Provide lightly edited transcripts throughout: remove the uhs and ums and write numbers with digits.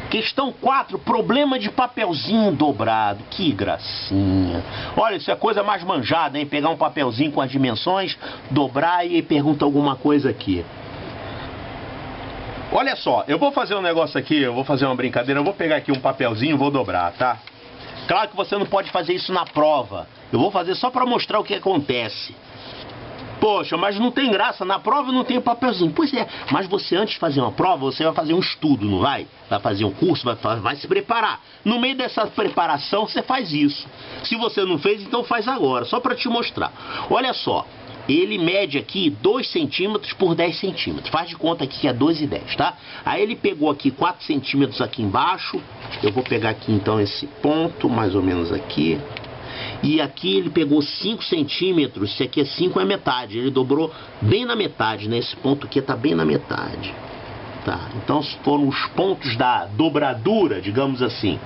Questão 4, problema de papelzinho dobrado. Que gracinha. Olha, isso é coisa mais manjada, hein? Pegar um papelzinho com as dimensões, dobrar e pergunta alguma coisa aqui. Olha só, eu vou fazer um negócio aqui, eu vou fazer uma brincadeira, eu vou pegar aqui um papelzinho e vou dobrar, tá? Claro que você não pode fazer isso na prova. Eu vou fazer só para mostrar o que acontece. Poxa, mas não tem graça, na prova não tem papelzinho. Pois é, mas você antes de fazer uma prova, você vai fazer um estudo, não vai? Vai fazer um curso, vai se preparar. No meio dessa preparação, você faz isso. Se você não fez, então faz agora, só para te mostrar. Olha só, ele mede aqui 2 centímetros por 10 centímetros. Faz de conta aqui que é 2,10, tá? Aí ele pegou aqui 4 centímetros aqui embaixo. Eu vou pegar aqui então esse ponto, mais ou menos aqui. E aqui ele pegou 5 centímetros, se aqui é 5 é metade, ele dobrou bem na metade, né? Esse ponto aqui está bem na metade. Tá, então foram os pontos da dobradura, digamos assim.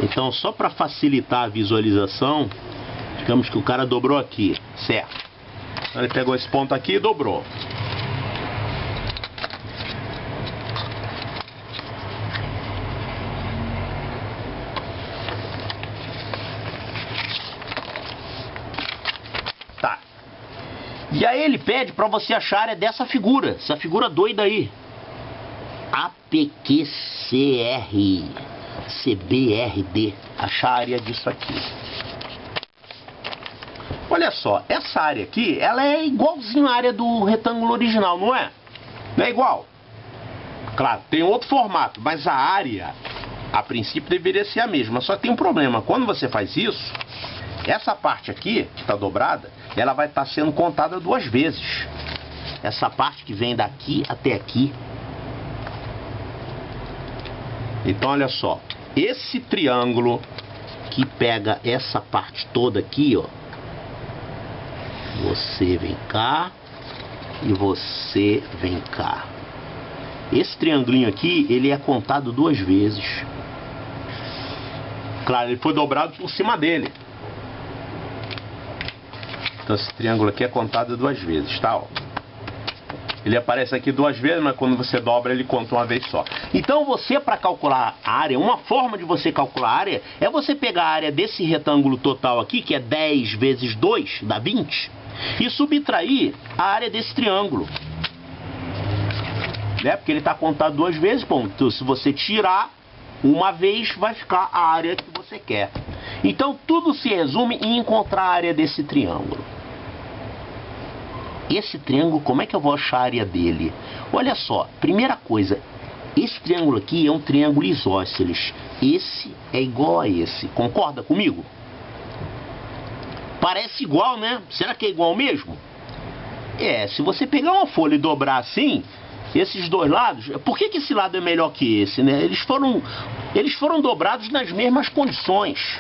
Então, só para facilitar a visualização, digamos que o cara dobrou aqui, certo? Então ele pegou esse ponto aqui e dobrou. Tá. E aí ele pede para você achar a área dessa figura, essa figura doida aí. APQCR, CBRD, achar a área disso aqui. Olha só, essa área aqui, ela é igualzinho à área do retângulo original, não é? Não é igual? Claro, tem outro formato, mas a área, a princípio, deveria ser a mesma. Só que tem um problema, quando você faz isso, essa parte aqui, que está dobrada, ela vai estar sendo contada 2 vezes. Essa parte que vem daqui até aqui. Então, olha só, esse triângulo que pega essa parte toda aqui, ó, você vem cá e você vem cá. Esse triangulinho aqui, ele é contado 2 vezes. Claro, ele foi dobrado por cima dele. Então esse triângulo aqui é contado 2 vezes, tá? Ó. Ele aparece aqui 2 vezes, mas quando você dobra, ele conta uma vez só. Então você, para calcular a área, uma forma de você calcular a área é você pegar a área desse retângulo total aqui, que é 10 vezes 2, dá 20, e subtrair a área desse triângulo. Né? Porque ele está contado 2 vezes, bom, então se você tirar uma vez, vai ficar a área que você quer. Então tudo se resume em encontrar a área desse triângulo. Esse triângulo, como é que eu vou achar a área dele? Olha só, primeira coisa, esse triângulo aqui é um triângulo isósceles. Esse é igual a esse. Concorda comigo? Parece igual, né? Será que é igual mesmo? É, se você pegar uma folha e dobrar assim, esses 2 lados... Por que esse lado é melhor que esse, né? Eles foram dobrados nas mesmas condições.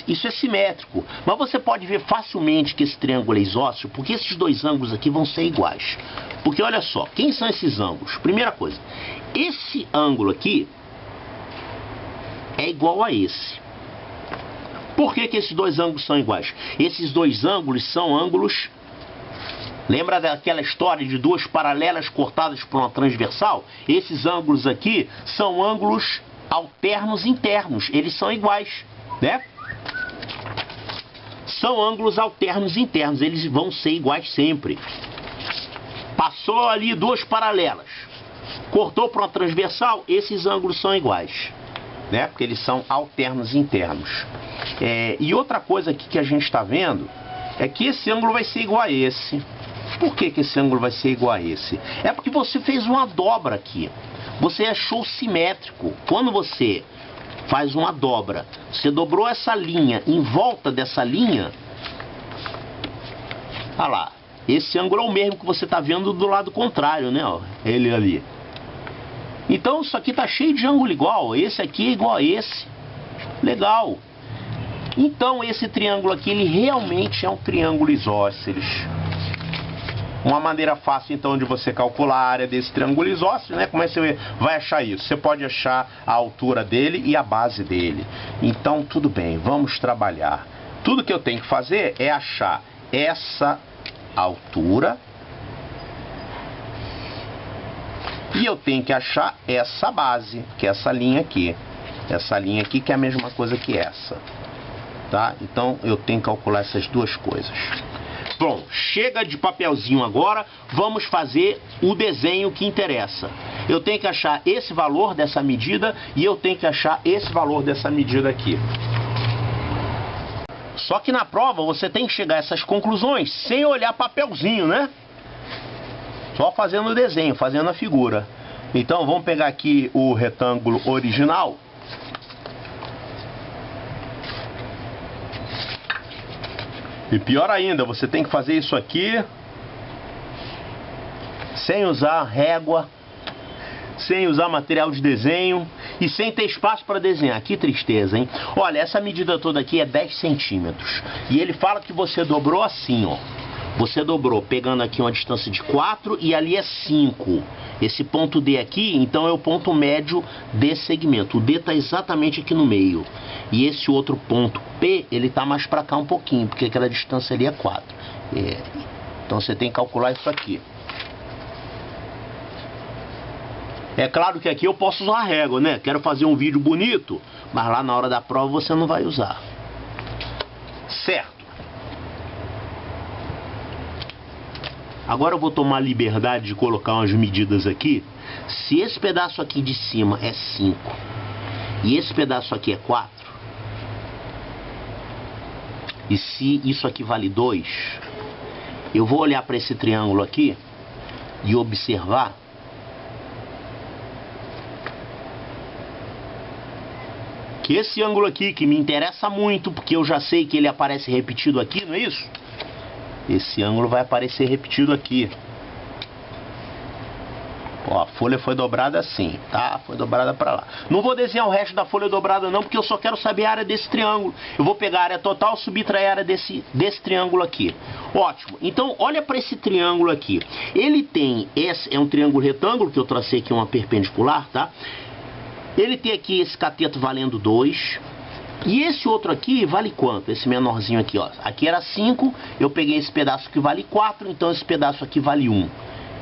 Isso é simétrico, mas você pode ver facilmente que esse triângulo é isósceles, porque esses 2 ângulos aqui vão ser iguais. Porque olha só, quem são esses ângulos? Primeira coisa, esse ângulo aqui é igual a esse. Por que esses 2 ângulos são iguais? Esses 2 ângulos são ângulos... Lembra daquela história de 2 paralelas cortadas por uma transversal? Esses ângulos aqui são ângulos alternos internos, eles são iguais, né? São ângulos alternos internos, eles vão ser iguais sempre. Passou ali 2 paralelas, cortou para uma transversal, esses ângulos são iguais, né? Porque eles são alternos internos. E outra coisa aqui que a gente está vendo é que esse ângulo vai ser igual a esse. Por que esse ângulo vai ser igual a esse? É porque você fez uma dobra aqui. Você achou simétrico. Quando você faz uma dobra, você dobrou essa linha em volta dessa linha, olha lá, esse ângulo é o mesmo que você está vendo do lado contrário, né? Ó, ele ali. Então isso aqui está cheio de ângulo igual. Esse aqui é igual a esse. Legal. Então esse triângulo aqui, ele realmente é um triângulo isósceles. Uma maneira fácil, então, de você calcular a área desse triângulo isósceles, né? Como é que você vai achar isso? Você pode achar a altura dele e a base dele. Então, tudo bem, vamos trabalhar. Tudo que eu tenho que fazer é achar essa altura e eu tenho que achar essa base, que é essa linha aqui. Essa linha aqui que é a mesma coisa que essa. Tá? Então, eu tenho que calcular essas duas coisas. Bom, chega de papelzinho agora, vamos fazer o desenho que interessa. Eu tenho que achar esse valor dessa medida e eu tenho que achar esse valor dessa medida aqui. Só que na prova você tem que chegar a essas conclusões sem olhar papelzinho, né? Só fazendo o desenho, fazendo a figura. Então vamos pegar aqui o retângulo original. E pior ainda, você tem que fazer isso aqui sem usar régua, sem usar material de desenho e sem ter espaço para desenhar. Que tristeza, hein? Olha, essa medida toda aqui é 10 centímetros. E ele fala que você dobrou assim, ó. Você dobrou pegando aqui uma distância de 4 e ali é 5. Esse ponto D aqui, então, é o ponto médio desse segmento. O D está exatamente aqui no meio. E esse outro ponto P, ele está mais para cá um pouquinho, porque aquela distância ali é 4. Então você tem que calcular isso aqui. É claro que aqui eu posso usar a régua, né? Quero fazer um vídeo bonito, mas lá na hora da prova você não vai usar. Certo. Agora eu vou tomar a liberdade de colocar umas medidas aqui. Se esse pedaço aqui de cima é 5 e esse pedaço aqui é 4, e se isso aqui vale 2, eu vou olhar para esse triângulo aqui e observar que esse ângulo aqui, que me interessa muito, porque eu já sei que ele aparece repetido aqui, não é isso? Esse ângulo vai aparecer repetido aqui. Ó, a folha foi dobrada assim, tá? Foi dobrada para lá. Não vou desenhar o resto da folha dobrada não, porque eu só quero saber a área desse triângulo. Eu vou pegar a área total, subtrair a área desse triângulo aqui. Ótimo. Então, olha para esse triângulo aqui. Ele tem, esse é um triângulo retângulo, que eu tracei aqui uma perpendicular, tá? Ele tem aqui esse cateto valendo 2. E esse outro aqui vale quanto? Esse menorzinho aqui, ó. Aqui era 5, eu peguei esse pedaço que vale 4, então esse pedaço aqui vale 1.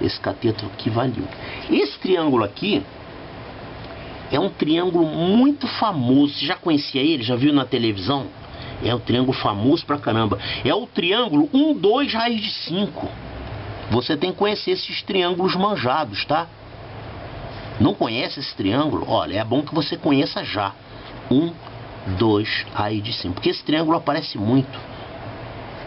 Esse cateto aqui vale 1. Esse triângulo aqui é um triângulo muito famoso. Você já conhecia ele? Já viu na televisão? É um triângulo famoso pra caramba. É o triângulo 1, 2, raiz de 5. Você tem que conhecer esses triângulos manjados, tá? Não conhece esse triângulo? Olha, é bom que você conheça já. 1, 2, raiz de 5. Porque esse triângulo aparece muito.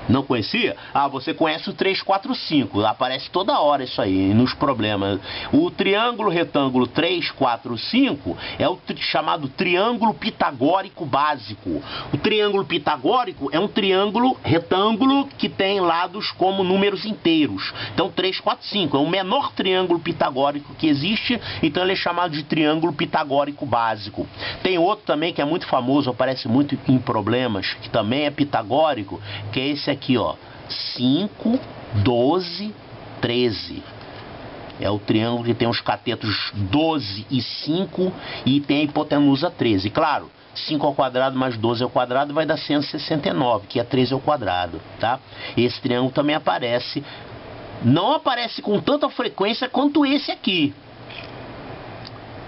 Não conhecia? Ah, você conhece o 3, 4, 5. Aparece toda hora isso aí, nos problemas. O triângulo retângulo 3, 4, 5 é o chamado triângulo pitagórico básico. O triângulo pitagórico é um triângulo retângulo que tem lados como números inteiros. Então 3, 4, 5 é o menor triângulo pitagórico que existe, então ele é chamado de triângulo pitagórico básico. Tem outro também que é muito famoso, aparece muito em problemas, que também é pitagórico, que é esse aqui, ó, 5, 12, 13. É o triângulo que tem os catetos 12 e 5 e tem a hipotenusa 13. Claro, 5 ao quadrado mais 12 ao quadrado vai dar 169, que é 13 ao quadrado, tá? Esse triângulo também aparece. Não aparece com tanta frequência quanto esse aqui.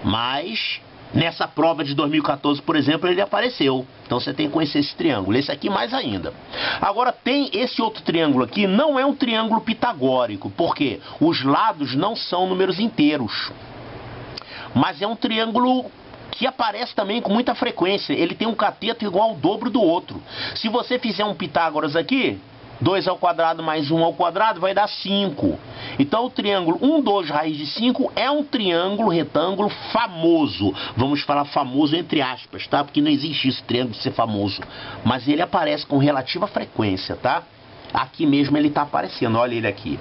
Mas nessa prova de 2014, por exemplo, ele apareceu. Então você tem que conhecer esse triângulo. Esse aqui mais ainda. Agora tem esse outro triângulo aqui, não é um triângulo pitagórico, porque os lados não são números inteiros. Mas é um triângulo que aparece também com muita frequência. Ele tem um cateto igual ao dobro do outro. Se você fizer um Pitágoras aqui, 2 ao quadrado mais 1 ao quadrado vai dar 5. Então o triângulo 1, 2, raiz de 5 é um triângulo retângulo famoso. Vamos falar famoso entre aspas, tá? Porque não existe esse triângulo ser famoso. Mas ele aparece com relativa frequência, tá? Aqui mesmo ele está aparecendo, olha ele aqui.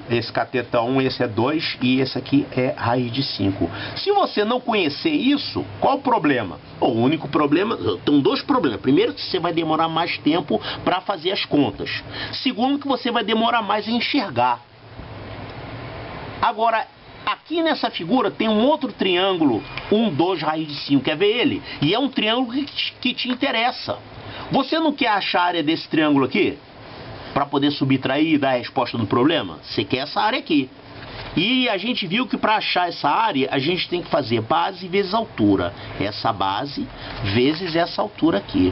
esse cateto é 1, esse é 2 e esse aqui é raiz de 5. Se você não conhecer isso, qual o problema? O único problema, tem dois problemas. Primeiro, que você vai demorar mais tempo para fazer as contas. Segundo, que você vai demorar mais em enxergar. Agora, aqui nessa figura tem um outro triângulo, 1, 2, raiz de 5. Quer ver ele? E é um triângulo que te interessa. Você não quer achar a área desse triângulo aqui? Para poder subtrair e dar a resposta do problema? Você quer essa área aqui. E a gente viu que para achar essa área, a gente tem que fazer base vezes altura. Essa base vezes essa altura aqui.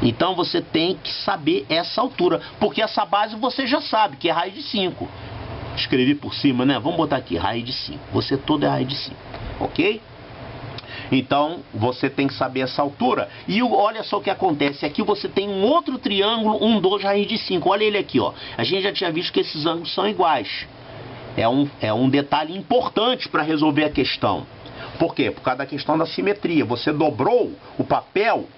Então você tem que saber essa altura, porque essa base você já sabe, que é raiz de 5. Escrevi por cima, né? Vamos botar aqui, raiz de 5. Você todo é raiz de 5, ok? Então, você tem que saber essa altura. E olha só o que acontece. Aqui você tem um outro triângulo, 1, 2, raiz de 5. Olha ele aqui, ó. A gente já tinha visto que esses ângulos são iguais. É um detalhe importante para resolver a questão. Por quê? Por causa da questão da simetria. Você dobrou o papel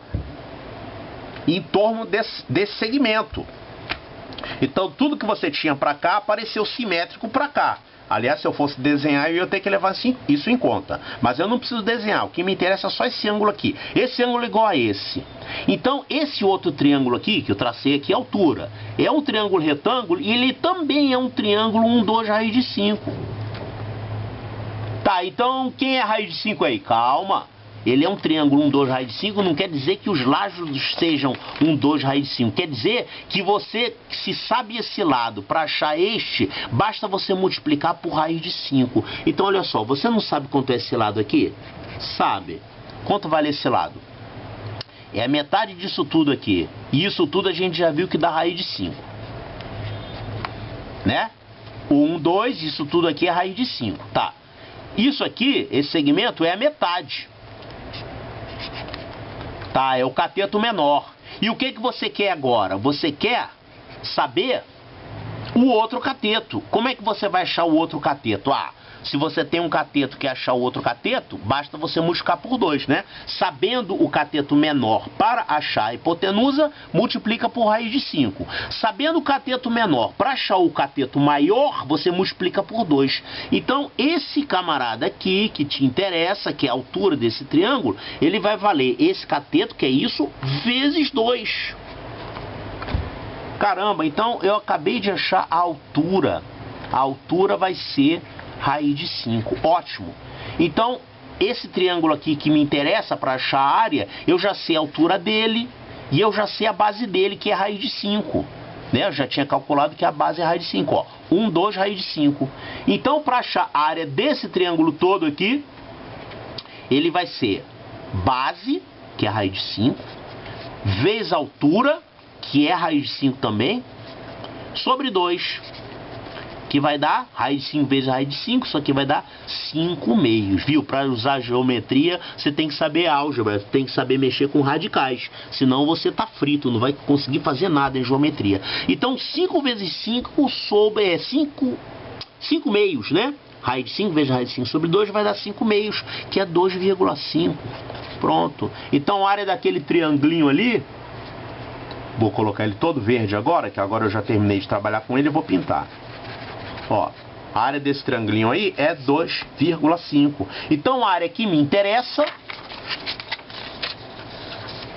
em torno desse segmento. Então, tudo que você tinha para cá apareceu simétrico para cá. Aliás, se eu fosse desenhar, eu ia ter que levar isso em conta. Mas eu não preciso desenhar. O que me interessa é só esse ângulo aqui. Esse ângulo é igual a esse. Então, esse outro triângulo aqui, que eu tracei aqui, é a altura. É um triângulo retângulo e ele também é um triângulo 1, 2, raiz de 5. Tá, então quem é a raiz de 5 aí? Calma. Ele é um triângulo 1, 2, raiz de 5, não quer dizer que os lados sejam 1, 2, raiz de 5. Quer dizer que você, se sabe esse lado, para achar este, basta você multiplicar por raiz de 5. Então, olha só, você não sabe quanto é esse lado aqui? Sabe. Quanto vale esse lado? É a metade disso tudo aqui. E isso tudo a gente já viu que dá raiz de 5. Né? O 1, 2, isso tudo aqui é raiz de 5. Tá. Isso aqui, esse segmento, é a metade. Tá, é o cateto menor. E o que você quer agora? Você quer saber o outro cateto. Como é que você vai achar o outro cateto? Ah, se você tem um cateto e quer achar o outro cateto, basta você multiplicar por 2, né? Sabendo o cateto menor para achar a hipotenusa, multiplica por raiz de 5. Sabendo o cateto menor para achar o cateto maior, você multiplica por 2. Então, esse camarada aqui, que te interessa, que é a altura desse triângulo, ele vai valer esse cateto, que é isso, vezes 2. Caramba, então eu acabei de achar a altura. A altura vai ser raiz de 5. Ótimo. Então, esse triângulo aqui que me interessa para achar a área, eu já sei a altura dele e eu já sei a base dele, que é raiz de 5. Né? Eu já tinha calculado que a base é raiz de 5. Ó. 1, 2, raiz de 5. Então, para achar a área desse triângulo todo aqui, ele vai ser base, que é raiz de 5, vezes altura, que é raiz de 5 também, sobre 2. Que vai dar raiz de 5 vezes raiz de 5, isso aqui vai dar 5 meios, viu? Para usar geometria, você tem que saber álgebra, tem que saber mexer com radicais, senão você tá frito, não vai conseguir fazer nada em geometria. Então, 5 vezes 5 sobre 5 meios, né? Raiz de 5 vezes raiz de 5 sobre 2 vai dar 5 meios, que é 2,5. Pronto. Então, a área daquele triangulinho ali, vou colocar ele todo verde agora, que agora eu já terminei de trabalhar com ele, eu vou pintar. Ó, a área desse triangulinho aí é 2,5. Então a área que me interessa,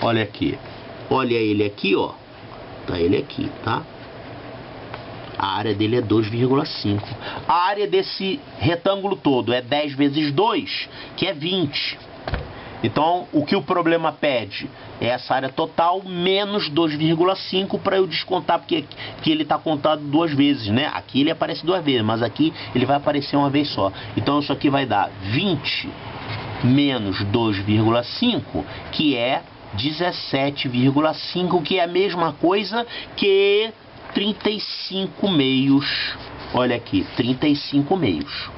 olha aqui, olha ele aqui, ó, tá ele aqui, tá? A área dele é 2,5. A área desse retângulo todo é 10 vezes 2, que é 20. Então, o que o problema pede é essa área total menos 2,5 para eu descontar, porque ele está contado 2 vezes, né? Aqui ele aparece 2 vezes, mas aqui ele vai aparecer uma vez só. Então, isso aqui vai dar 20 menos 2,5, que é 17,5, que é a mesma coisa que 35 meios. Olha aqui, 35 meios.